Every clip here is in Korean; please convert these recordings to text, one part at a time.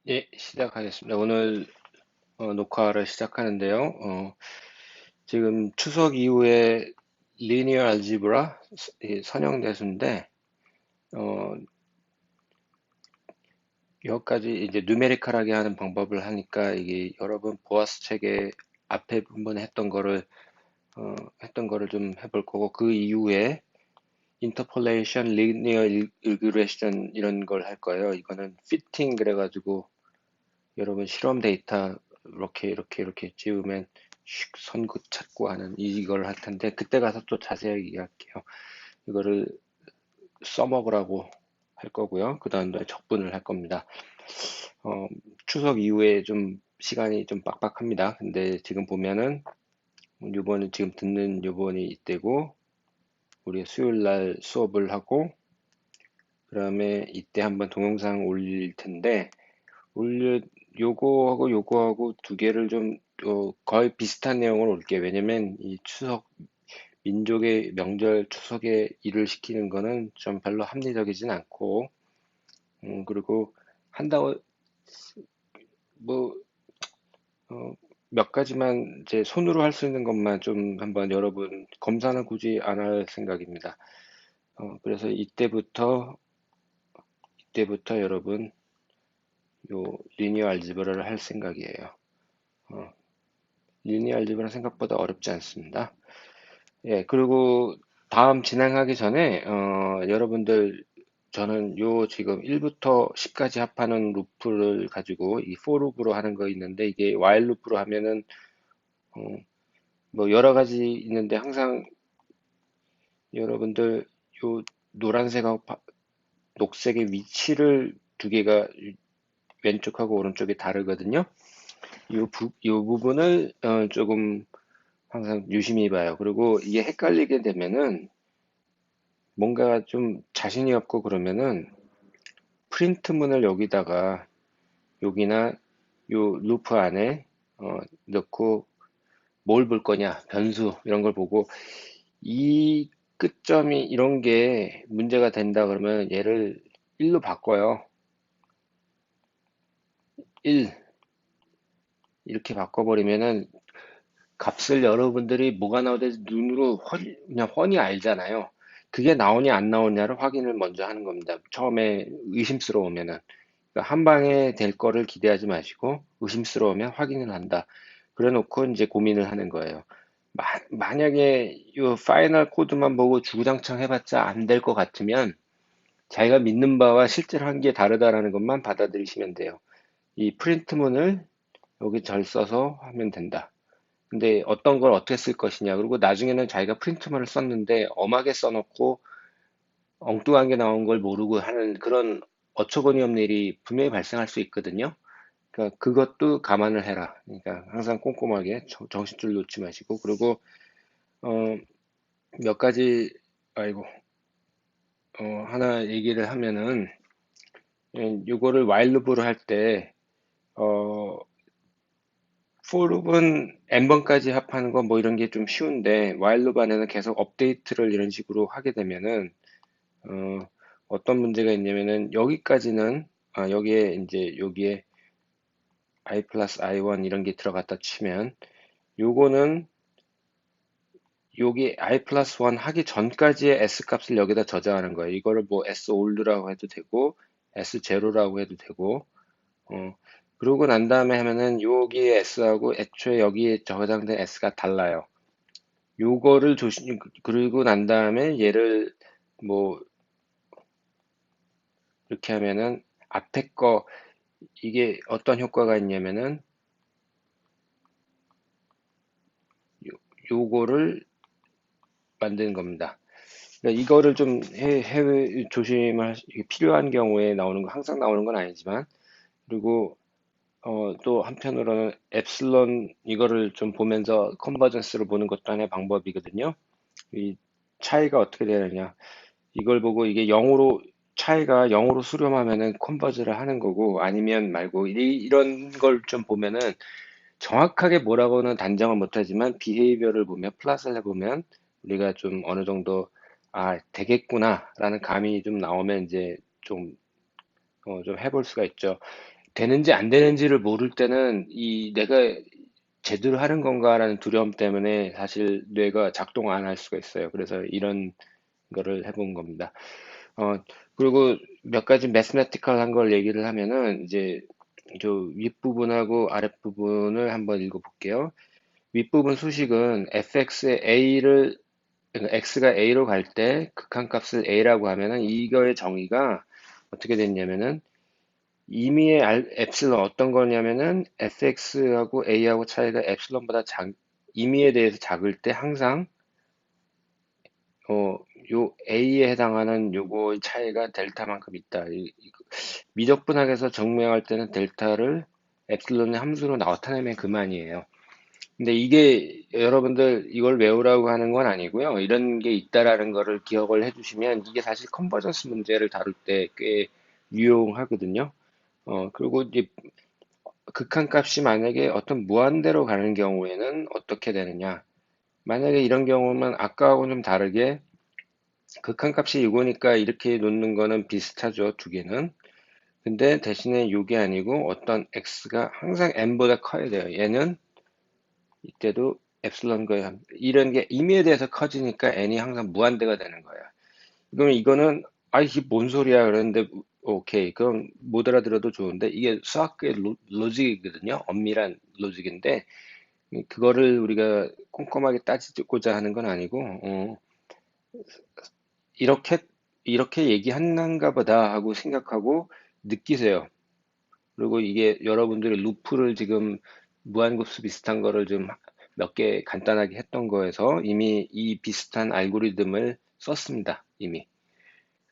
예, 시작하겠습니다. 오늘 녹화를 시작하는데요. 지금 추석 이후에 리니어 알지브라 선형대수인데 어, 여기까지 이제 누메리컬하게 하는 방법을 하니까 이게 여러분 보아스 책에 앞에 부분에 했던 거를 좀 해볼 거고 그 이후에 인터폴레이션, 리니어 리그레션 이런 걸 할 거예요. 이거는 피팅 그래가지고 여러분 실험 데이터 이렇게 찍으면 슉 선긋 찾고 하는 이걸 할 텐데 그때 가서 또 자세하게 이야기할게요. 이거를 써먹으라고 할 거고요. 그 다음에 적분을 할 겁니다. 어, 추석 이후에 좀 시간이 좀 빡빡합니다. 근데 지금 보면은 요번에 지금 듣는 요번이 이때고 우리 수요일 날 수업을 하고 그다음에 이때 한번 동영상 올릴 텐데 올려 요거하고 두 개를 좀 거의 비슷한 내용을 올게요. 왜냐면 이 추석 민족의 명절 추석에 일을 시키는 거는 좀 별로 합리적이진 않고 그리고 한다고 뭐 몇 가지만 이제 손으로 할 수 있는 것만 좀 한번 여러분 검사는 굳이 안 할 생각입니다. 그래서 이때부터 여러분 요 리니어 알지브라를 할 생각이에요. 어, 리니어 알지브라 생각보다 어렵지 않습니다. 예, 그리고 다음 진행하기 전에, 여러분들, 저는 요 지금 1부터 10까지 합하는 루프를 가지고 이 for 루프로 하는 거 있는데 이게 while 루프로 하면은, 어, 뭐 여러 가지 있는데 항상 여러분들 요 노란색하고 녹색의 위치를 두 개가 왼쪽하고 오른쪽이 다르거든요. 요 부분을 조금 항상 유심히 봐요. 그리고 이게 헷갈리게 되면은 뭔가 좀 자신이 없고 그러면은 프린트문을 여기다가 여기나 요 루프 안에 넣고 뭘 볼 거냐 변수 이런 걸 보고 이 끝점이 이런 게 문제가 된다 그러면 얘를 1로 바꿔요. 1 이렇게 바꿔버리면은 값을 여러분들이 뭐가 나오는지 눈으로 그냥 훤히 알잖아요. 그게 나오냐 안 나오냐를 확인을 먼저 하는 겁니다. 처음에 의심스러우면은. 그러니까 한 방에 될 거를 기대하지 마시고 의심스러우면 확인을 한다. 그래 놓고 이제 고민을 하는 거예요. 만약에 이 파이널 코드만 보고 주구장창 해봤자 안 될 것 같으면 자기가 믿는 바와 실제로 한 게 다르다라는 것만 받아들이시면 돼요. 이 프린트문을 여기 절 써서 하면 된다. 근데 어떤 걸 어떻게 쓸 것이냐. 그리고 나중에는 자기가 프린트문을 썼는데 엄하게 써놓고 엉뚱한 게 나온 걸 모르고 하는 그런 어처구니 없는 일이 분명히 발생할 수 있거든요. 그러니까 그것도 감안을 해라. 그러니까 항상 꼼꼼하게 정신줄 놓지 마시고 그리고 어, 몇 가지 아이고 하나 얘기를 하면은 요거를 while loop로 할 때 for loop은 n번까지 합하는 거 뭐 이런 게 좀 쉬운데 while loop 안에는 계속 업데이트를 이런 식으로 하게 되면은 어떤 문제가 있냐면은 여기까지는 여기에 이제 여기에 i 플러스 i1 이런 게 들어갔다 치면 요거는 여기 i 플러스 1 하기 전까지의 s 값을 여기다 저장하는 거예요. 이거를 뭐 s old라고 해도 되고 s 제로라고 해도 되고 어, 그러고 난 다음에 하면은 여기에 s하고 애초에 여기에 저장된 s가 달라요. 요거를 그리고 난 다음에 얘를 뭐 이렇게 하면은 앞에 거 이게 어떤 효과가 있냐면은 요거를 만드는 겁니다. 그러니까 이거를 좀 해외 조심을 필요한 경우에 나오는 거 항상 나오는 건 아니지만 그리고 또 한편으로는 엡실론 이거를 좀 보면서 컨버전스를 보는 것도 하나의 방법이거든요. 이 차이가 어떻게 되느냐 이걸 보고 이게 0으로 차이가 0으로 수렴하면은 컨버즈를 하는 거고 아니면 말고 이런 걸 좀 보면은 정확하게 뭐라고는 단정을 못하지만 비헤이비어를 보면 플러스를 해보면 우리가 좀 어느 정도 되겠구나라는 감이 좀 나오면 이제 좀 해볼 수가 있죠. 되는지 안 되는지를 모를 때는 이 내가 제대로 하는 건가라는 두려움 때문에 사실 뇌가 작동 안 할 수가 있어요. 그래서 이런 거를 해본 겁니다. 어, 그리고 몇 가지 매스매티컬한 걸 얘기를 하면은 이제 저 윗부분하고 아랫부분을 한번 읽어볼게요. 윗부분 수식은 fx의 a를 그러니까 x가 a로 갈 때 극한값을 a라고 하면은 이거의 정의가 어떻게 됐냐면은 이미의 엡실론 어떤 거냐면은 fx하고 a하고 차이가 엡실론보다 이미에 대해서 작을 때 항상 요 a에 해당하는 요거의 차이가 델타만큼 있다. 미적분학에서 증명할 때는 델타를 엡실론의 함수로 나타내면 그만이에요. 근데 이게 여러분들 이걸 외우라고 하는 건 아니고요. 이런 게 있다라는 거를 기억을 해주시면 이게 사실 컨버전스 문제를 다룰 때 꽤 유용하거든요. 그리고 이제 극한값이 만약에 어떤 무한대로 가는 경우에는 어떻게 되느냐. 만약에 이런 경우면 아까하고는 좀 다르게 극한값이 이거니까 이렇게 놓는 거는 비슷하죠. 두 개는. 근데 대신에 이게 아니고 어떤 x가 항상 n보다 커야 돼요. 얘는 이때도 엡실론 거에 이런 게 임의에 대해서 커지니까 n이 항상 무한대가 되는 거예요. 그러면 이거는 아 이게 뭔 소리야 그러는데 오케이 그럼 못 알아들어도 좋은데 이게 수학의 로직이거든요. 엄밀한 로직인데 그거를 우리가 꼼꼼하게 따지고자 하는 건 아니고 이렇게 이렇게 얘기하는가 보다 하고 생각하고 느끼세요. 그리고 이게 여러분들이 루프를 지금 무한급수 비슷한 거를 좀 몇 개 간단하게 했던 거에서 이미 이 비슷한 알고리즘을 썼습니다. 이미.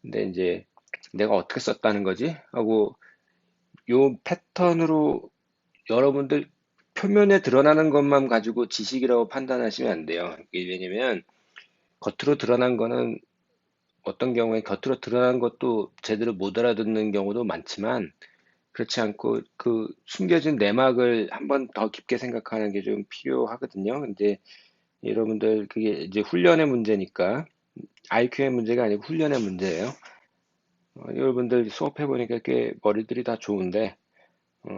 근데 이제 내가 어떻게 썼다는 거지? 하고 요 패턴으로 여러분들 표면에 드러나는 것만 가지고 지식이라고 판단하시면 안 돼요. 이게 왜냐면 겉으로 드러난 거는 어떤 경우에 겉으로 드러난 것도 제대로 못 알아듣는 경우도 많지만 그렇지 않고 그 숨겨진 내막을 한번 더 깊게 생각하는 게 좀 필요하거든요. 근데 여러분들 그게 이제 훈련의 문제니까 IQ의 문제가 아니고 훈련의 문제예요. 여러분들 수업해 보니까 꽤 머리들이 다 좋은데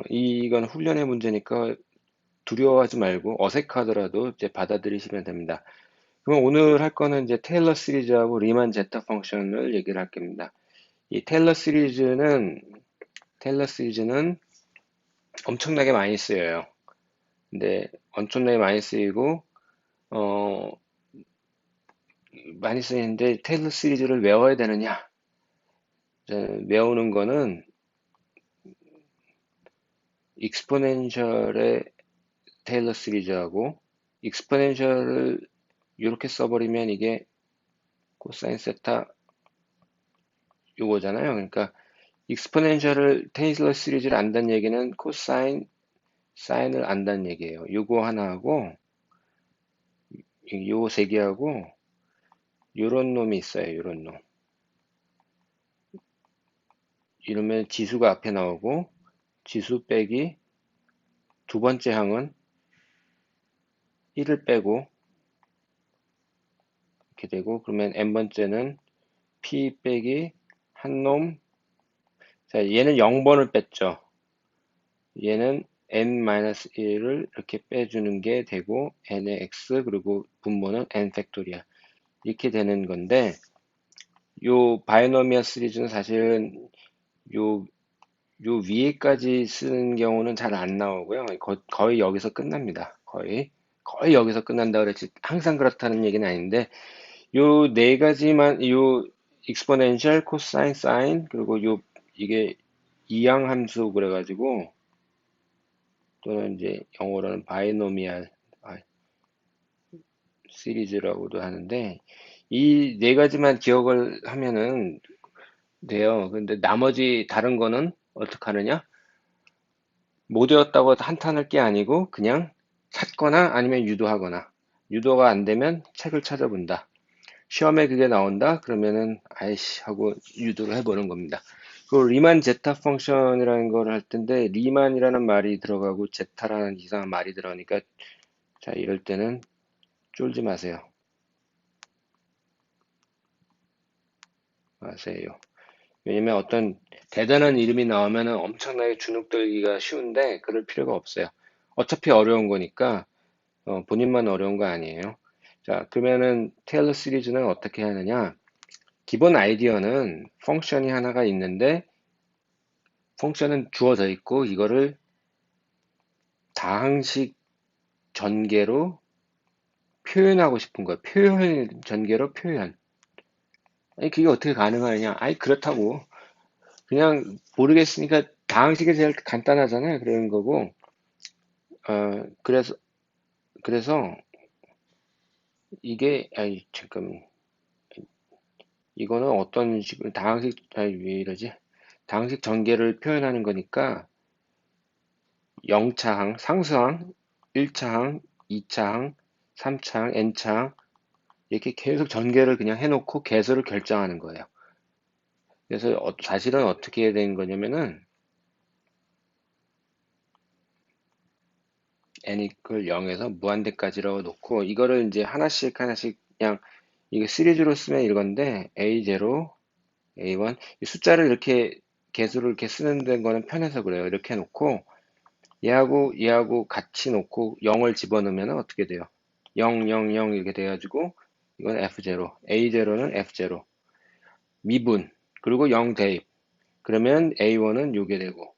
이건 훈련의 문제니까 두려워하지 말고 어색하더라도 이제 받아들이시면 됩니다. 그럼 오늘 할 거는 이제 테일러 시리즈하고 리만 제타 펑션을 얘기를 할 겁니다. 이 테일러 시리즈는 엄청나게 많이 쓰여요. 근데 엄청나게 많이 쓰이고 어, 많이 쓰이는데 테일러 시리즈를 외워야 되느냐? 외우는 거는 익스포넨셜의 테일러 시리즈하고 익스포넨셜을 이렇게 써버리면 이게 코사인 세타 요거잖아요. 그러니까 익스포넨셜을 테일러 시리즈를 안다는 얘기는 코사인 사인을 안다는 얘기예요. 요거 하나 하고 요거 세 개하고 요런 놈이 있어요. 요런 놈. 이러면 지수가 앞에 나오고 지수 빼기 두 번째 항은 1을 빼고 이렇게 되고 그러면 n번째는 p 빼기 한 놈. 자, 얘는 0번을 뺐죠. 얘는 n-1을 이렇게 빼주는 게 되고 n의 x 그리고 분모는 n 팩토리아 이렇게 되는 건데 요 바이노미얼 시리즈는 사실은 요, 요 위에까지 쓰는 경우는 잘 안 나오고요. 거의 여기서 끝납니다. 거의 여기서 끝난다 그랬지. 항상 그렇다는 얘기는 아닌데 요 네 가지만 요 익스포넨셜, 코사인, 사인 그리고 요 이게 이항 함수 그래가지고 또는 이제 영어로는 바이노미얼 시리즈라고도 하는데 이 네 가지만 기억을 하면은 돼요. 근데 나머지 다른 거는 어떻게 하느냐? 못 외웠다고 한탄할 게 아니고 그냥 찾거나 아니면 유도하거나 유도가 안 되면 책을 찾아본다. 시험에 그게 나온다? 그러면은 아이씨 하고 유도를 해보는 겁니다. 그 리만 제타 펑션이라는 걸 할 텐데 리만이라는 말이 들어가고 제타라는 이상한 말이 들어가니까 자 이럴 때는 쫄지 마세요. 왜냐면 어떤 대단한 이름이 나오면은 엄청나게 주눅들기가 쉬운데 그럴 필요가 없어요. 어차피 어려운 거니까 본인만 어려운 거 아니에요. 자, 그러면은 테일러 시리즈는 어떻게 하느냐? 기본 아이디어는 펑션이 하나가 있는데 펑션은 주어져 있고 이거를 다항식 전개로 표현하고 싶은 거예요. 표현 전개로 표현. 아니 그게 어떻게 가능하냐? 아니 그렇다고 그냥 모르겠으니까 다항식이 제일 간단하잖아요. 그런 거고 그래서 이게 아니 잠깐 이거는 어떤 식으로 다항식 아니 왜 이러지? 다항식 전개를 표현하는 거니까 0차항, 상수항, 1차항, 2차항, 3차항, n차항 이렇게 계속 전개를 그냥 해놓고 개수를 결정하는 거예요. 그래서 사실은 어떻게 해야 되는 거냐면은 n 이퀄 0에서 무한대까지라고 놓고 이거를 이제 하나씩 하나씩 그냥 이게 시리즈로 쓰면 이건데 A0, A1 이 숫자를 이렇게 개수를 이렇게 쓰는 거는 편해서 그래요. 이렇게 놓고 얘하고 같이 놓고 0을 집어넣으면 어떻게 돼요? 0, 0, 0 이렇게 돼가지고 이건 F0, A0는 F0 미분 그리고 0 대입 그러면 A1은 요게 되고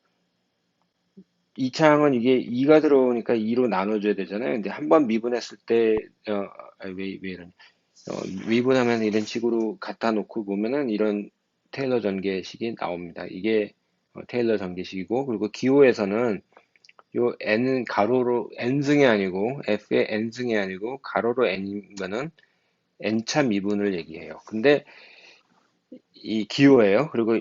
2차항은 이게 2가 들어오니까 2로 나눠줘야 되잖아요. 근데 한 번 미분했을 때, 왜 이런, 미분하면 이런 식으로 갖다 놓고 보면은 이런 테일러 전개식이 나옵니다. 이게 테일러 전개식이고, 그리고 기호에서는 요 n은 가로로 n승이 아니고, f의 n승이 아니고, 가로로 n인 거는 n차 미분을 얘기해요. 근데 이 기호예요. 그리고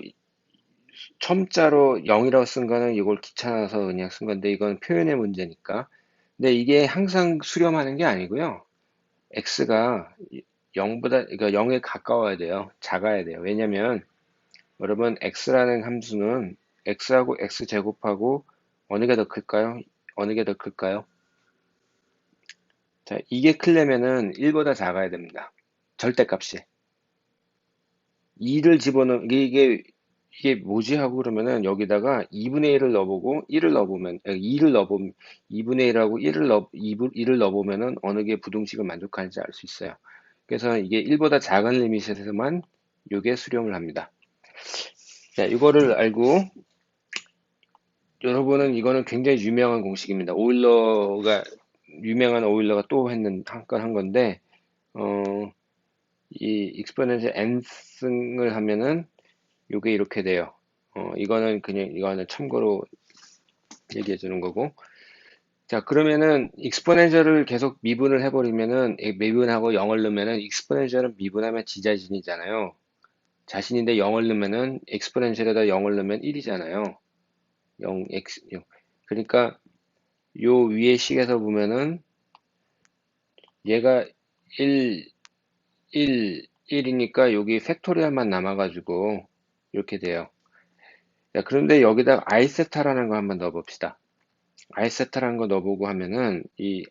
첨자로 0이라고 쓴 거는 이걸 귀찮아서 그냥 쓴 건데 이건 표현의 문제니까. 근데 이게 항상 수렴하는 게 아니고요. x가 0보다 그러니까 0에 가까워야 돼요. 작아야 돼요. 왜냐면 여러분 x라는 함수는 x하고 x 제곱하고 어느 게 더 클까요? 어느 게 더 클까요? 자, 이게 크려면은 1보다 작아야 됩니다. 절대값이. 2를 집어넣으면 이게 뭐지 하고 그러면은 여기다가 2분의 1을 넣어보고 1을 넣어보면 2를 넣어보면 2분의 1하고 1을 넣어보면은 어느 게 부등식을 만족하는지 알 수 있어요. 그래서 이게 1보다 작은 리밋에서만 이게 수렴을 합니다. 자, 이거를 알고 여러분은 이거는 굉장히 유명한 공식입니다. 유명한 오일러가 또 한 건 한 건데 어, 이 익스포넨셜 n승을 하면은 요게 이렇게 돼요. 이거는 참고로 얘기해 주는 거고. 자, 그러면은 익스포넨셜을 계속 미분을 해버리면은, 미분하고 0을 넣으면은, 익스포넨셜은 미분하면 지자신이잖아요. 자신인데 0을 넣으면은, 익스포넨셜에다 0을 넣으면 1이잖아요. 0x, 0. 그러니까, 요 위에 식에서 보면은, 얘가 1, 1, 1이니까 여기 팩토리얼만 남아가지고, 이렇게 돼요. 자, 그런데 여기다 아이세타라는 거 한번 넣어봅시다. 아이세타라는 거 넣어보고 하면은 이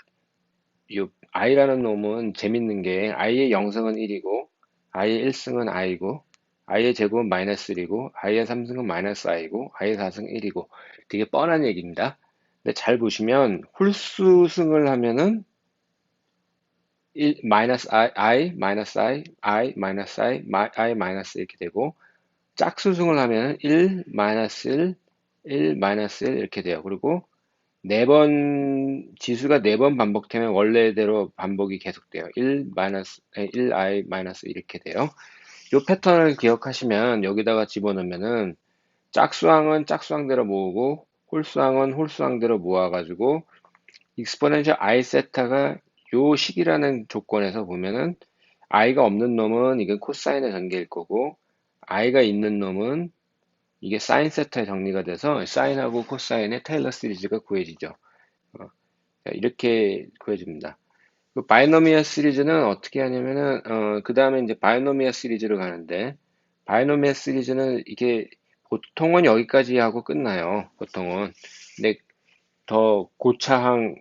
i라는 놈은 재밌는 게 i의 0승은 1이고 i의 1승은 i고 i의 제곱은 마이너스 1이고 i의 3승은 마이너스 i고 i의 4승 1이고 되게 뻔한 얘기입니다. 근데 잘 보시면 홀수승을 하면은 1 마이너스 마이너스 마이너스 i 마이너스 이렇게 되고 짝수승을 하면은 1 마이너스 1 마이너스 1 이렇게 돼요. 그리고 지수가 4번 반복되면 원래대로 반복이 계속돼요. 1i 마이너스 이렇게 돼요. 이 패턴을 기억하시면 여기다가 집어넣으면은 짝수항은 짝수항대로 모으고 홀수항은 홀수항대로 모아가지고 익스포넨셜 i 세타가 요 식이라는 조건에서 보면은 i가 없는 놈은 이건 코사인의 전개일 거고 i가 있는 놈은 이게 사인 세타의 정리가 돼서 사인하고 코사인의 테일러 시리즈가 구해지죠. 어, 이렇게 구해집니다. 그 바이노미얼 시리즈는 어떻게 하냐면은 그 다음에 이제 바이노미얼 시리즈로 가는데 바이노미얼 시리즈는 이게 보통은 여기까지 하고 끝나요. 보통은. 근데 더 고차항을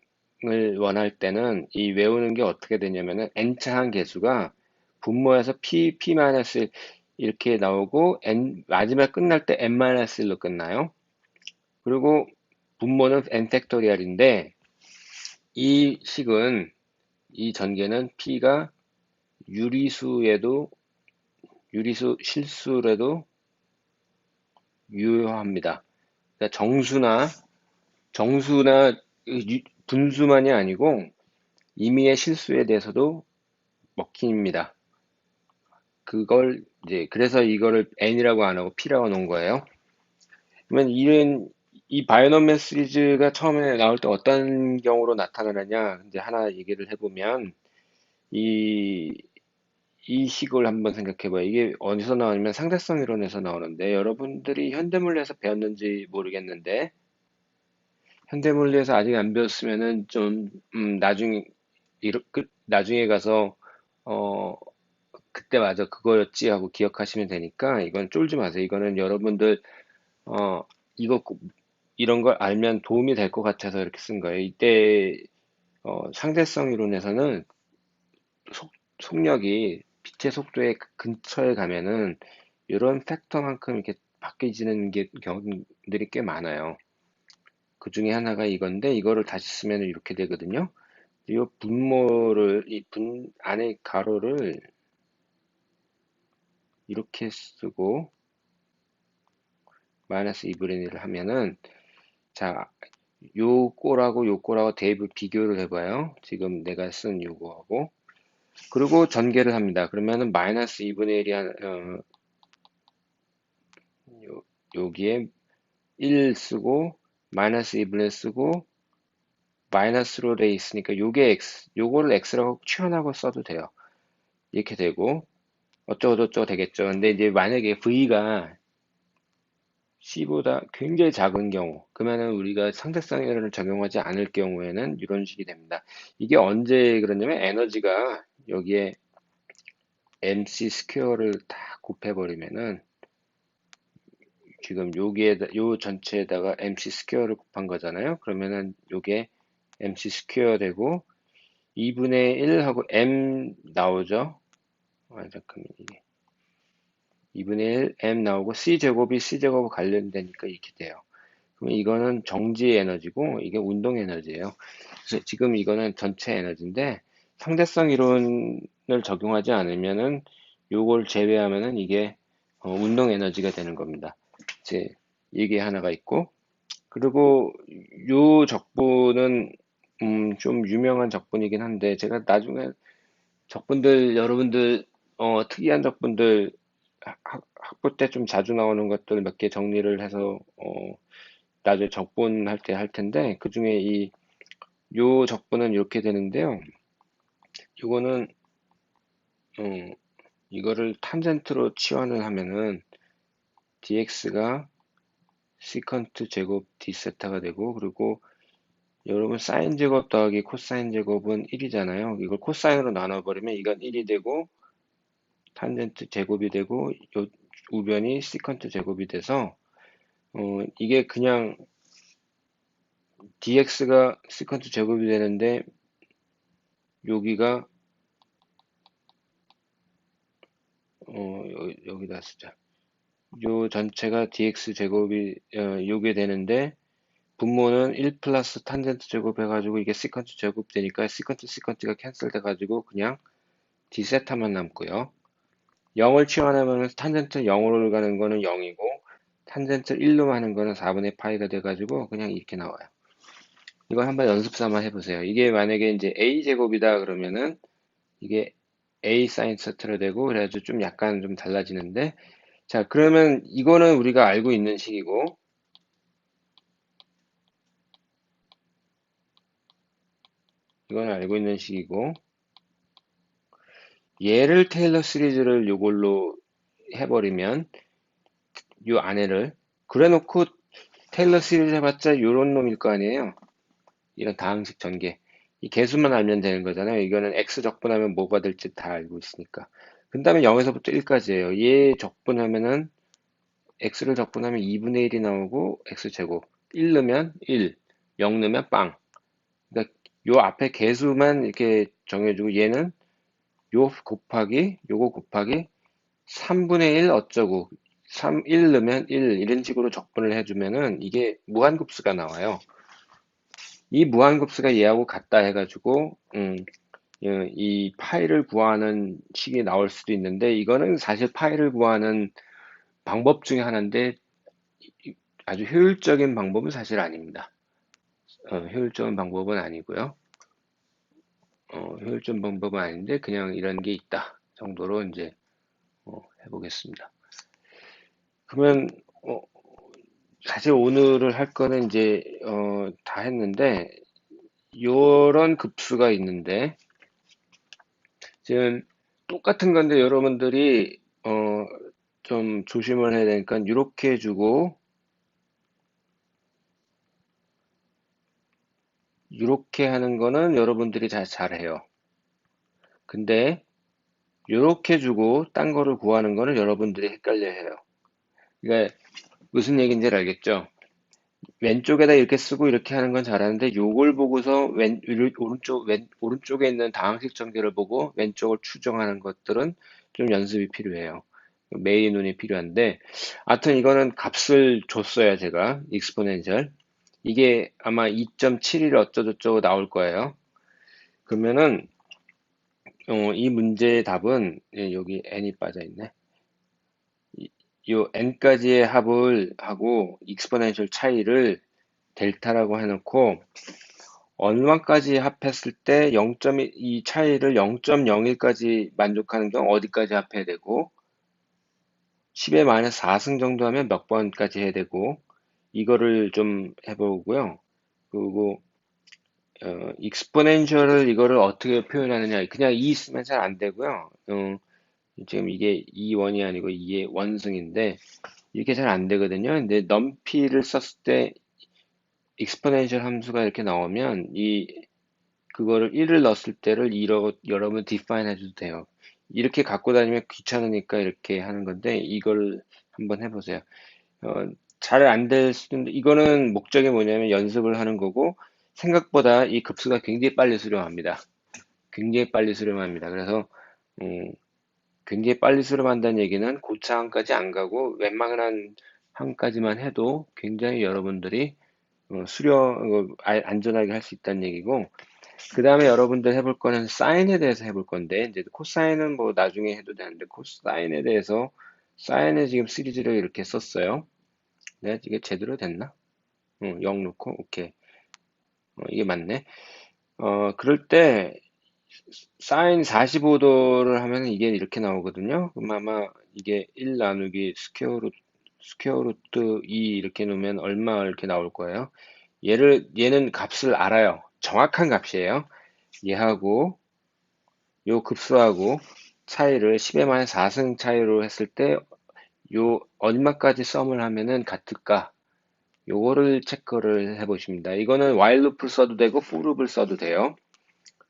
원할 때는 이 외우는 게 어떻게 되냐면은 n차항 계수가 분모해서 p 마이너스 이렇게 나오고 마지막 끝날 때 n-1로 끝나요. 그리고 분모는 n 팩토리얼인데 이 식은 이 전개는 p가 유리수에도 유리수 실수라도 유효합니다. 그러니까 정수나 분수만이 아니고 임의의 실수에 대해서도 먹힙니다. 그걸 이제 그래서 이거를 n이라고 안 하고 p라고 놓은 거예요. 그러면 이 바이노멀 시리즈가 처음에 나올 때 어떤 경우로 나타나느냐 이제 하나 얘기를 해보면 이 이 식을 한번 생각해 봐요. 이게 어디서 나오냐면 상대성 이론에서 나오는데 여러분들이 현대물리에서 배웠는지 모르겠는데 현대물리에서 아직 안 배웠으면은 좀 나중에 가서 어 그때 맞아 그거였지 하고 기억하시면 되니까 이건 쫄지 마세요. 이거는 여러분들 어 이거 이런 걸 알면 도움이 될 것 같아서 이렇게 쓴 거예요. 이때 상대성 이론에서는 속, 속력이 빛의 속도에 근처에 가면은 이런 팩터만큼 이렇게 바뀌지는 경우들이 꽤 많아요. 그 중에 하나가 이건데 이거를 다시 쓰면 이렇게 되거든요. 이 분모를 이 분 안에 가로를 이렇게 쓰고 마이너스 2분의 1을 하면은 자, 요 꼬라고 대입을 비교를 해봐요. 지금 내가 쓴 요거하고 그리고 전개를 합니다. 그러면은 마이너스 2분의 1이 여기에 1 쓰고 마이너스 2분의 1 쓰고 마이너스로 돼 있으니까 요게 x 요거를 x라고 치환하고 써도 돼요. 이렇게 되고 어쩌고저쩌고 되겠죠. 근데 이제 만약에 v가 c보다 굉장히 작은 경우 그러면은 우리가 상대성 이론을 적용하지 않을 경우에는 이런 식이 됩니다. 이게 언제 그러냐면 에너지가 여기에 mc 스퀘어를 다 곱해버리면은 지금 요 전체에다가 mc 스퀘어를 곱한 거잖아요. 그러면은 요게 mc 스퀘어 되고 2분의 1하고 m 나오죠. 잠깐만 이게 2분의 1 m 나오고 c제곱이 c제곱 관련되니까 이렇게 돼요. 그러면 이거는 정지 에너지고 이게 운동 에너지예요. 그래서 지금 이거는 전체 에너지인데 상대성 이론을 적용하지 않으면은 요걸 제외하면은 이게 운동 에너지가 되는 겁니다. 이제 이게 하나가 있고 그리고 요 적분은 좀 유명한 적분이긴 한데 제가 나중에 적분들 여러분들 특이한 적분들 학부 때 좀 자주 나오는 것들 몇 개 정리를 해서 나중에 적분할 때 할 텐데 그중에 요 적분은 이렇게 되는데요. 이거는 이거를 탄젠트로 치환을 하면은 dx가 시컨트 제곱 d세타가 되고 그리고 여러분 사인 제곱 더하기 코사인 제곱은 1이잖아요. 이걸 코사인으로 나눠버리면 이건 1이 되고 탄젠트 제곱이 되고 요 우변이 시컨트 제곱이 돼서 이게 그냥 dx가 시컨트 제곱이 되는데 여기가 여기다 쓰자. 요 전체가 dx 제곱이 요게 되는데 분모는 1 플러스 탄젠트 제곱 해가지고 이게 시컨트 제곱 되니까 시컨트가 캔슬 돼가지고 그냥 d세타만 남고요. 0을 치환하면 탄젠트 0으로 가는 거는 0이고 탄젠트 1로 하는 거는 4분의 파이가 돼가지고 그냥 이렇게 나와요. 이걸 한번 연습 삼아 해보세요. 이게 만약에 이제 a 제곱이다 그러면은 이게 a 사인 세트로 되고 그래가지고 좀 약간 좀 달라지는데 자 그러면 이거는 우리가 알고 있는 식이고 이건 알고 있는 식이고 얘를 테일러 시리즈를 요걸로 해버리면 요 안에를 그래놓고 테일러 시리즈 해봤자 요런 놈일 거 아니에요. 이런 다항식 전개. 이 개수만 알면 되는 거잖아요. 이거는 x 적분하면 뭐가 될지 다 알고 있으니까. 그 다음에 0에서부터 1까지예요. 얘 적분하면은 x를 적분하면 2분의 1이 나오고 x제곱. 1 넣으면 1, 0 넣으면 빵. 그러니까 요 앞에 개수만 이렇게 정해주고 얘는 요 곱하기 요거 곱하기 3분의 1 어쩌고 1 넣으면 1 이런 식으로 적분을 해주면은 이게 무한급수가 나와요. 이 무한급수가 얘하고 같다 해가지고 이 파이를 구하는 식이 나올 수도 있는데 이거는 사실 파이를 구하는 방법 중에 하나인데 아주 효율적인 방법은 사실 아닙니다. 효율적인 방법은 아니고요. 효율적인 방법은 아닌데 그냥 이런 게 있다 정도로 이제 해보겠습니다. 그러면 어, 사실 오늘을 할 거는 이제 다 했는데 요런 급수가 있는데 지금 똑같은 건데 여러분들이 좀 조심을 해야 되니까 이렇게 해주고 이렇게 하는 거는 여러분들이 잘해요. 근데 이렇게 주고 딴 거를 구하는 거는 여러분들이 헷갈려 해요. 그러니까 무슨 얘기인지 알겠죠? 왼쪽에다 이렇게 쓰고 이렇게 하는 건 잘하는데 요걸 보고서 오른쪽에 있는 다항식 전개를 보고 왼쪽을 추정하는 것들은 좀 연습이 필요해요. 매의 눈이 필요한데 하여튼 이거는 값을 줬어요 제가 익스포넨셜 이게 아마 2.71 어쩌고저쩌고 나올 거예요. 그러면은 이 문제의 답은 여기 n이 빠져 있네. 요 n까지의 합을 하고 익스포넨셜 차이를 델타라고 해놓고 얼마까지 합했을 때 0.1, 이 차이를 0.01까지 만족하는 경우 어디까지 합해야 되고 10의 마이너스 4승 정도 하면 몇 번까지 해야 되고 이거를 좀 해보고요. 그리고 익스포넨셜을 이거를 어떻게 표현하느냐 그냥 2 쓰면 잘 안 되고요. 지금 이게 2원이 아니고 이게 원승인데 이렇게 잘 안 되거든요. 근데 넘피를 썼을 때 익스포넨셜 함수가 이렇게 나오면 그거를 1을 넣었을 때를 2로 여러분 define 해줘도 돼요. 이렇게 갖고 다니면 귀찮으니까 이렇게 하는 건데 이걸 한번 해보세요. 잘 안 될 수도 있는데 이거는 목적이 뭐냐면 연습을 하는 거고 생각보다 이 급수가 굉장히 빨리 수렴합니다. 굉장히 빨리 수렴합니다. 그래서 음, 굉장히 빨리 수렴한다는 얘기는 고차항까지 안 가고 웬만한 항까지만 해도 굉장히 여러분들이 안전하게 할 수 있다는 얘기고 그 다음에 여러분들 해볼 거는 사인에 대해서 해볼 건데 이제 코사인은 뭐 나중에 해도 되는데 코사인에 대해서 사인에 지금 시리즈를 이렇게 썼어요. 네, 이게 제대로 됐나? 0 넣고 오케이. 이게 맞네. 그럴 때 사인 45도를 하면 이게 이렇게 나오거든요. 그럼 아마 이게 1 나누기 스퀘어 루트 2 이렇게 놓으면 얼마 이렇게 나올 거예요. 얘는 값을 알아요. 정확한 값이에요. 얘하고 요 급수하고 차이를 10의 만 4승 차이로 했을 때 요 얼마까지 썸을 하면은 같을까? 요거를 체크를 해보십니다. 이거는 while loop을 써도 되고 for loop을 써도 돼요.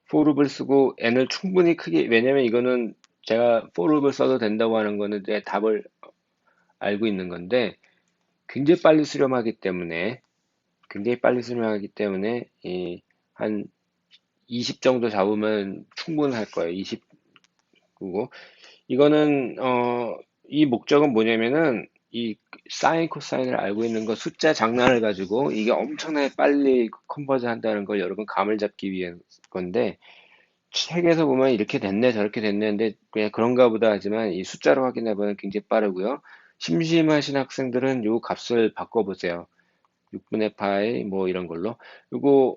for loop을 쓰고 n을 충분히 크게 왜냐면 이거는 제가 for loop을 써도 된다고 하는 거는 제 답을 알고 있는 건데 굉장히 빨리 수렴하기 때문에 한 20 정도 잡으면 충분할 거예요. 20이고 이거는 이 목적은 뭐냐면은 이 사인 코사인을 알고 있는 거 숫자 장난을 가지고 이게 엄청나게 빨리 컨버전 한다는 걸 여러분 감을 잡기 위한 건데 책에서 보면 이렇게 됐네 저렇게 됐네 근데 그냥 그런가 보다 하지만 이 숫자로 확인해 보면 굉장히 빠르고요. 심심하신 학생들은 요 값을 바꿔보세요. 6분의 파이 뭐 이런 걸로. 그리고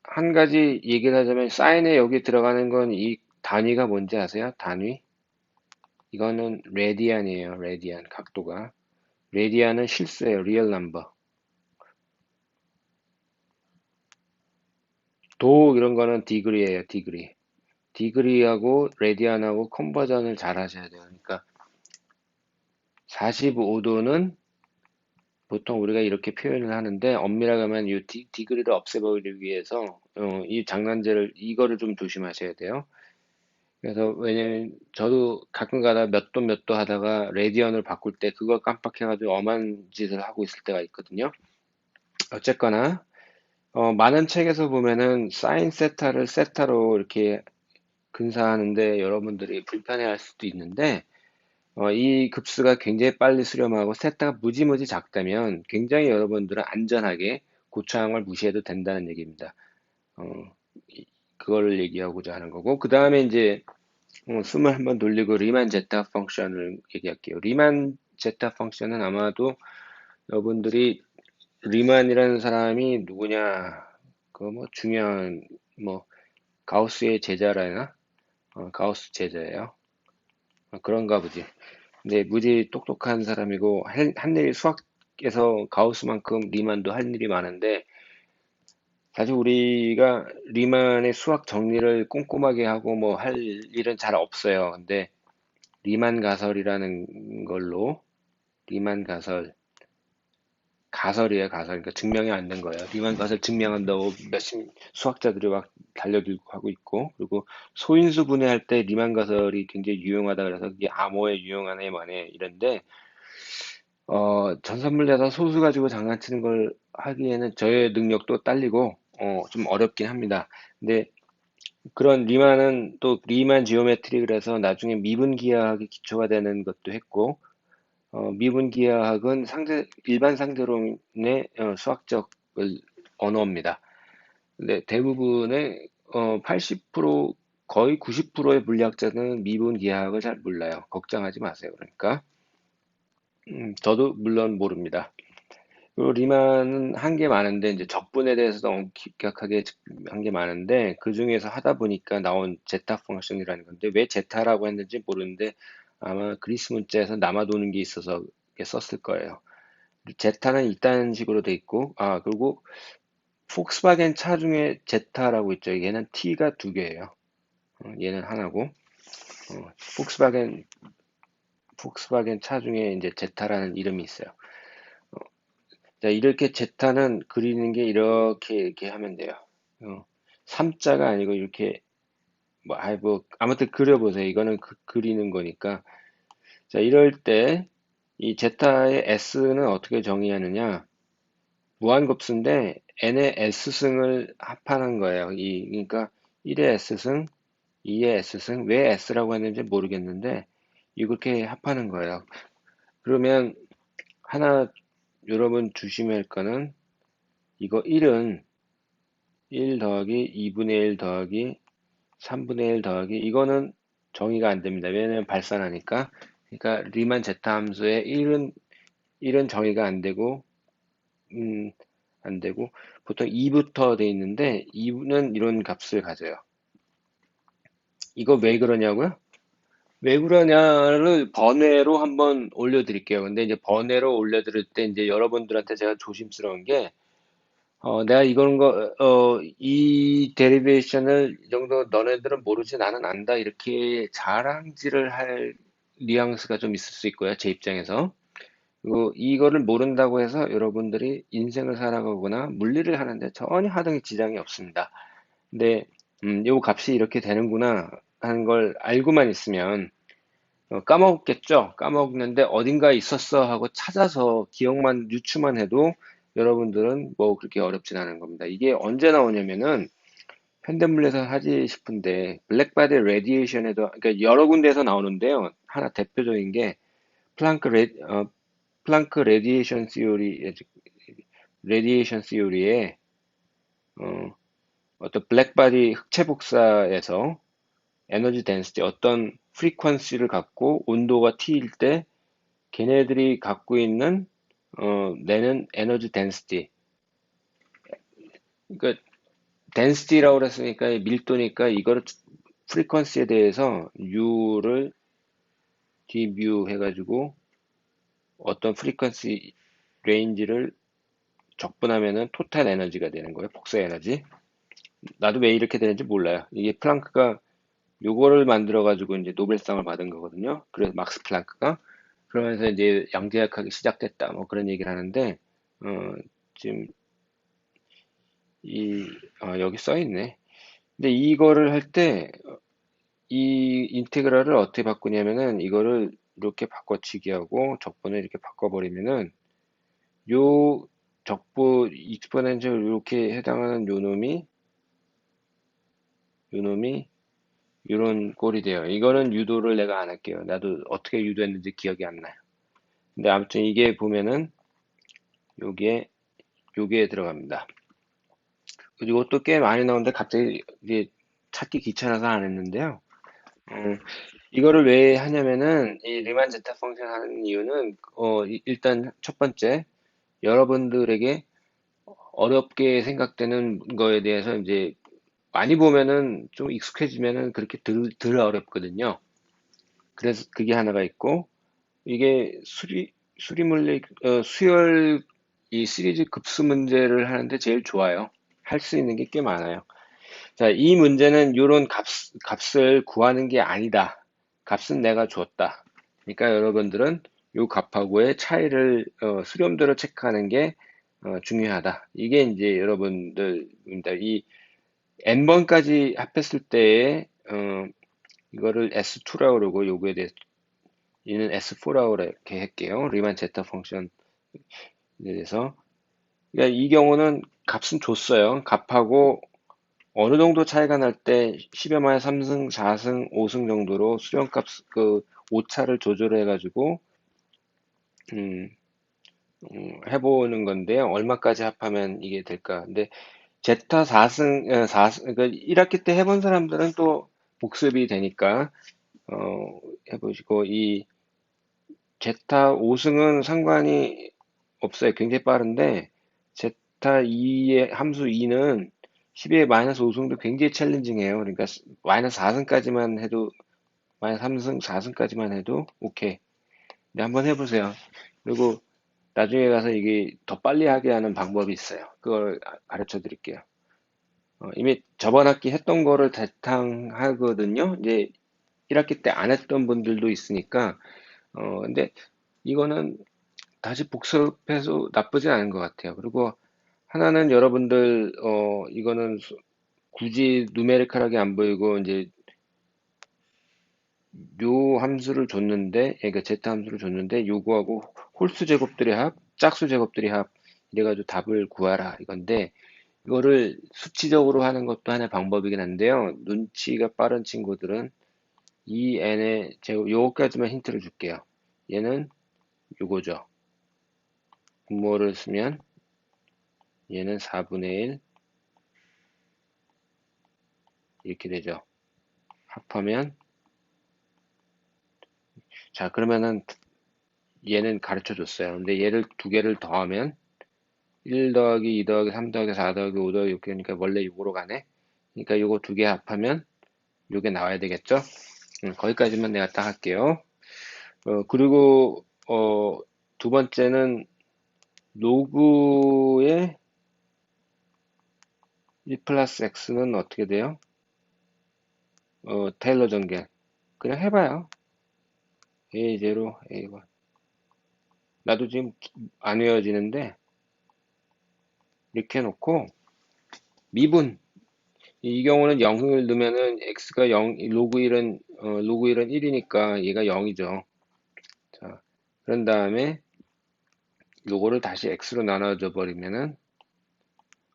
한 가지 얘기를 하자면 사인에 여기 들어가는 건 이 단위가 뭔지 아세요? 단위? 이거는 레디안이에요. 레디안 각도가. 레디안은 실수예요. 리얼 넘버. 도 이런 거는 디그리예요. 디그리. 디그리하고 레디안하고 컨버전을 잘 하셔야 돼요. 그러니까 45도는 보통 우리가 이렇게 표현을 하는데 엄밀하게 하면 이 디그리를 없애버리기 위해서 이 장난제를 이거를 좀 조심하셔야 돼요. 그래서 왜냐면 저도 가끔 가다 몇 도 하다가 레디언을 바꿀 때 그걸 깜빡해가지고 엄한 짓을 하고 있을 때가 있거든요. 어쨌거나 많은 책에서 보면은 사인 세타를 세타로 이렇게 근사하는데 여러분들이 불편해할 수도 있는데 이 급수가 굉장히 빨리 수렴하고 세타가 무지무지 작다면 굉장히 여러분들은 안전하게 고차항을 무시해도 된다는 얘기입니다. 어, 그거를 얘기하고자 하는 거고 그 다음에 이제 숨을 한번 돌리고 리만 제타 펑션을 얘기할게요. 리만 제타 펑션은 아마도 여러분들이 리만이라는 사람이 누구냐 그 뭐 중요한 뭐 가우스의 제자라나 가우스 제자예요. 그런가 보지. 근데 무지 똑똑한 사람이고 한 일이 수학에서 가우스만큼 리만도 할 일이 많은데 사실 우리가 리만의 수학 정리를 꼼꼼하게 하고 뭐 할 일은 잘 없어요. 근데 리만 가설이라는 걸로 리만 가설이에요, 가설. 그러니까 증명이 안 된 거예요. 리만 가설 증명한다고 몇십 수학자들이 막 달려들고 하고 있고, 그리고 소인수 분해할 때 리만 가설이 굉장히 유용하다 그래서 그게 암호에 유용하네 뭐네 이런데 전선물 내서 소수 가지고 장난치는 걸 하기에는 저의 능력도 딸리고 좀 어렵긴 합니다. 근데 그런 리만은 또 리만 지오메트리 그래서 나중에 미분기하학이 기초가 되는 것도 했고 미분기하학은 일반 상대론의 수학적 언어입니다. 근데 대부분의 80% 거의 90%의 물리학자는 미분기하학을 잘 몰라요. 걱정하지 마세요. 그러니까 저도 물론 모릅니다. 그리고 리만은 한 게 많은데 이제 적분에 대해서도 엄격하게 한 게 많은데 그 중에서 하다 보니까 나온 제타 펑션이라는 건데 왜 제타라고 했는지 모르는데 아마 그리스 문자에서 남아도는 게 있어서 이렇게 썼을 거예요. 제타는 이딴 식으로 돼 있고 그리고 폭스바겐 차 중에 제타라고 있죠. 얘는 T가 두 개예요. 얘는 하나고 폭스바겐 차 중에 이제 제타라는 이름이 있어요. 자, 이렇게 제타는 그리는 게 이렇게 하면 돼요. 3자가 아니고 이렇게 뭐 아무튼 그려보세요. 이거는 그리는 거니까. 자, 이럴 때 이 제타의 S는 어떻게 정의하느냐? 무한급수인데 n의 S승을 합하는 거예요. 그러니까 1의 S승, 2의 S승, 왜 S라고 했는지 모르겠는데 이렇게 합하는 거예요. 그러면 하나 여러분 주시면 할 거는 이거 1은 1 더하기 2분의 1 더하기 3분의 1 더하기 이거는 정의가 안 됩니다. 왜냐면 발산하니까. 그러니까 리만 제타 함수의 1은 정의가 음, 안 되고 보통 2부터 돼 있는데 2는 이런 값을 가져요. 이거 왜 그러냐고요? 왜 그러냐를 번외로 한번 올려드릴게요. 근데 이제 번외로 올려드릴 때 이제 여러분들한테 제가 조심스러운 게 내가 이 데리베이션을 이 정도 너네들은 모르지 나는 안다 이렇게 자랑질을 할 뉘앙스가 좀 있을 수 있고요. 제 입장에서. 그리고 이거를 모른다고 해서 여러분들이 인생을 살아가거나 물리를 하는데 전혀 하등의 지장이 없습니다. 근데 요 값이 이렇게 되는구나 하는 걸 알고만 있으면 까먹겠죠? 까먹는데 어딘가에 있었어 하고 찾아서 기억만 유추만 해도 여러분들은 뭐 그렇게 어렵진 않은 겁니다. 이게 언제 나오냐면은 현대물리에서 하지 싶은데 블랙바디 레디에이션에도 그러니까 여러 군데에서 나오는데요. 하나 대표적인 게 플랑크 레, 어, 플랑크 레디에이션 시오리의 어떤 블랙바디 흑체 복사에서 에너지 덴시티 어떤 프리퀀시를 갖고 온도가 T일 때 걔네들이 갖고 있는 내는 에너지 덴시티 그러니까 덴시티라고 그랬으니까 밀도니까 이거를 프리퀀시에 대해서 U를 d뮤 해가지고 어떤 프리퀀시 레인지를 적분하면은 토탈 에너지가 되는 거예요. 복사 에너지. 나도 왜 이렇게 되는지 몰라요. 이게 플랑크가 요거를 만들어 가지고 이제 노벨상을 받은 거거든요. 그래서 막스 플랑크가 그러면서 이제 양자역학이 시작됐다. 뭐 그런 얘기를 하는데 어, 지금 여기 써 있네. 근데 이거를 할 때 이 인테그랄을 어떻게 바꾸냐면은 이거를 이렇게 바꿔치기 하고 적분을 이렇게 바꿔버리면은 요 적분 익스포넨셜 이렇게 해당하는 요 놈이 이런 꼴이 돼요. 이거는 유도를 내가 안 할게요. 나도 어떻게 유도했는지 기억이 안 나요. 근데 아무튼 이게 보면은 요게 요게 들어갑니다. 이것도 꽤 많이 나오는데 갑자기 이게 찾기 귀찮아서 안 했는데요. 어, 이거를 왜 하냐면은 이 리만 제타 펑션 하는 이유는 일단 첫 번째 여러분들에게 어렵게 생각되는 거에 대해서 이제 많이 보면은 좀 익숙해지면은 그렇게 덜 어렵거든요. 그래서 그게 하나가 있고 이게 수리물리 수열 이 시리즈 급수 문제를 하는데 제일 좋아요. 할 수 있는 게 꽤 많아요. 자, 이 문제는 이런 값을 구하는 게 아니다. 값은 내가 줬다. 그러니까 여러분들은 이 값하고의 차이를 수렴도를 체크하는 게 중요하다. 이게 이제 여러분들입니다. 이 n번까지 합했을 때에 이거를 S2라고 그러고 요거에 대해서 얘는 S4라고 이렇게 할게요. 리만 제타 펑션에 대해서. 그러니까 이 경우는 값은 줬어요. 값하고 어느 정도 차이가 날 때 10의 마이너스 3승, 4승, 5승 정도로 수렴값 그 오차를 조절해 가지고 음, 해보는 건데요. 얼마까지 합하면 이게 될까? 근데 제타 4승, 4승, 그러니까 1학기 때 해본 사람들은 또 복습이 되니까 해보시고 이 제타 5승은 상관이 없어요. 굉장히 빠른데 제타 2의 함수 2는 12의 마이너스 5승도 굉장히 챌린징해요. 그러니까 마이너스 4승까지만 해도 마이너스 3승, 4승까지만 해도 오케이. 네, 한번 해보세요. 그리고 나중에 가서 이게 더 빨리 하게 하는 방법이 있어요. 그걸 가르쳐 드릴게요. 이미 저번 학기 했던 거를 대탕하거든요. 이제 1학기 때 안 했던 분들도 있으니까 근데 이거는 다시 복습해서 나쁘지 않은 것 같아요. 그리고 하나는 여러분들, 이거는 굳이 누메리컬하게 안 보이고, 이제, 요 함수를 줬는데, 그러니까 제타 함수를 줬는데, 요거하고 홀수 제곱들의 합, 짝수 제곱들의 합, 이래가지고 답을 구하라. 이건데, 이거를 수치적으로 하는 것도 하나의 방법이긴 한데요. 눈치가 빠른 친구들은 이 n의 제곱, 요거까지만 힌트를 줄게요. 얘는 요거죠. 분모를 쓰면 얘는 4분의 1 이렇게 되죠. 합하면 자 그러면은 얘는 가르쳐 줬어요. 근데 얘를 두 개를 더하면 1 더하기 2 더하기 3 더하기 4 더하기 5 더하기 6 그러니까 원래 6으로 가네. 그러니까 요거 두 개 합하면 요게 나와야 되겠죠. 거기까지만 내가 딱 할게요. 그리고 두 번째는 로그의 1 플러스 x는 어떻게 돼요? 테일러 전개 그냥 해봐요. A0 A1 나도 지금 안 외워지는데 이렇게 해놓고 미분 이 경우는 0을 넣으면은 x가 0, 로그 1은 1이니까 얘가 0이죠. 자, 그런 다음에 요거를 다시 x로 나눠줘 버리면은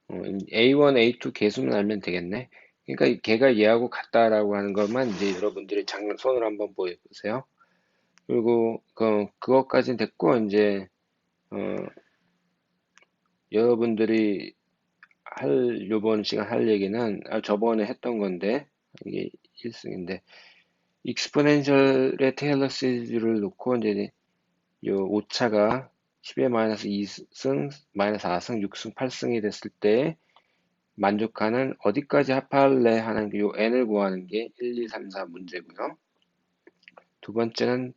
a1, a2 개수는 알면 되겠네. 그러니까 걔가 얘하고 같다라고 하는 것만 이제 여러분들이 장면 손으로 한번 보여보세요. 그리고 그것까지는 됐고 이제 어, 여러분들이 요번 시간 할 얘기는 저번에 했던 건데 이게 1승인데 익스포넨셜의 테일러 시리즈를 놓고 이제 요 오차가 10의 마이너스 2승, 마이너스 4승, 6승, 8승이 됐을 때 만족하는 어디까지 합할래 하는 요 n을 구하는 게 1, 2, 3, 4 문제고요. 두 번째는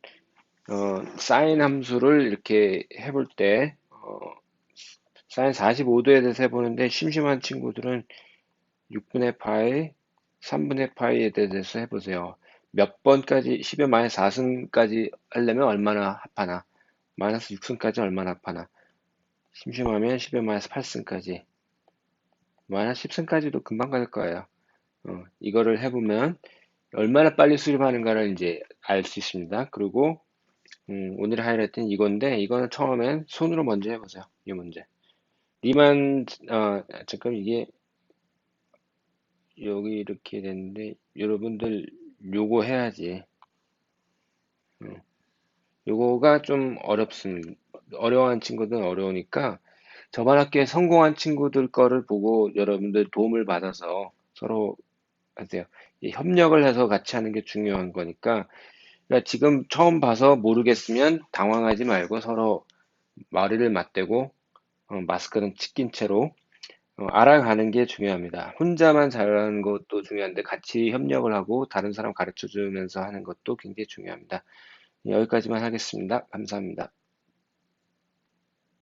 사인 함수를 이렇게 해볼 때 사인 45도에 대해서 해보는데 심심한 친구들은 6분의 파이, 3분의 파이에 대해서 해보세요. 몇 번까지 10의 마이너스 4승까지 하려면 얼마나 합하나 마이너스 6승까지 얼마나 합하나 심심하면 10의 마이너스 8승까지 마이너스 10승까지도 금방 갈 거예요. 이거를 해보면 얼마나 빨리 수립하는가를 이제 알 수 있습니다. 그리고 오늘 하이라이트는 이건데 이거는 처음엔 손으로 먼저 해보세요. 이 문제. 리만 잠깐 이게 여기 이렇게 됐는데 여러분들 요거 해야지. 요거가 좀 어렵습니다. 어려워하는 친구들은 어려우니까 저번 학기에 성공한 친구들 거를 보고 여러분들 도움을 받아서 서로 하세요. 이 협력을 해서 같이 하는 게 중요한 거니까, 그러니까 지금 처음 봐서 모르겠으면 당황하지 말고 서로 머리를 맞대고 마스크는 찢긴 채로 알아가는 게 중요합니다. 혼자만 잘하는 것도 중요한데 같이 협력을 하고 다른 사람 가르쳐 주면서 하는 것도 굉장히 중요합니다. 여기까지만 하겠습니다. 감사합니다.